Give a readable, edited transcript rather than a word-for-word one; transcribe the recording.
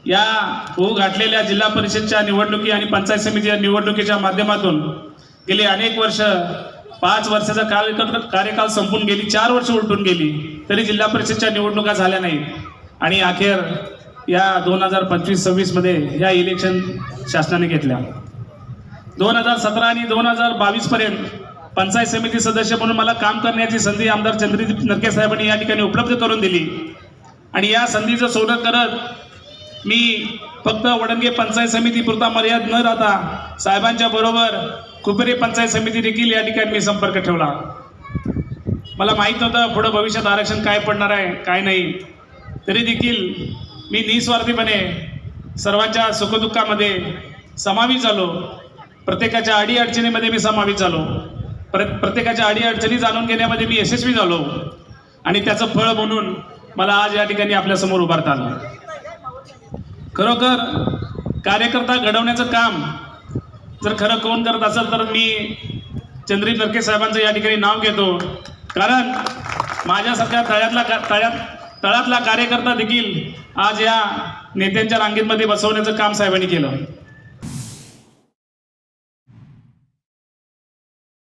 या होऊ घातलेल्या जिल्हा परिषदच्या निवडणुकी आणि पंचायत समितीच्या निवडणुकीच्या माध्यमातून गेली अनेक वर्ष 5 वर्षाचा कार्यकाल संपून गेली, 4 वर्ष उलटून गेली, तरी जिल्हा परिषदच्या निवडणुका झाल्या नाहीत. आणि अखेर या 2025-26 मध्ये या इलेक्शन शासनाने घेतल्या. 2017 आणि 2022 पर्यंत पंचायत समिती सदस्य म्हणून मला काम करण्याची संधी आमदार चंद्रदीप नरके साहेबांनी या ठिकाणी उपलब्ध करून दिली. आणि या संधीचं सोनं करत मी फक्त वडंगे पंचायत समिती पुरता मर्याद न राहता साहेबांच्या बरोबर कुपेरे पंचायत समिती देखील या ठिकाणी मी संपर्क ठेवला. मला माहीत होतं पुढे भविष्यात आरक्षण काय पडणार आहे काय नाही, तरी देखील मी निस्वार्थीपणे सर्वांच्या सुखदुःखामध्ये समाविष्ट झालो. प्रत्येकाच्या अडीअडचणीमध्ये मी समाविष्ट झालो. प्रत्येकाच्या अडीअडचणी जाणून घेण्यामध्ये मी यशस्वी झालो. आणि त्याचं फळ म्हणून मला आज या ठिकाणी आपल्यासमोर उभारता आलं. खरोखर कार्यकर्ता घडवण्याचं काम जर खरं कोण करत असेल तर मी चंद्रदीप नरके साहेबांचं या ठिकाणी नाव घेतो. कारण माझ्यासारख्या तळातला कार्यकर्ता देखील आज या नेत्यांच्या रांगेमध्ये बसवण्याचं काम साहेबांनी केलं.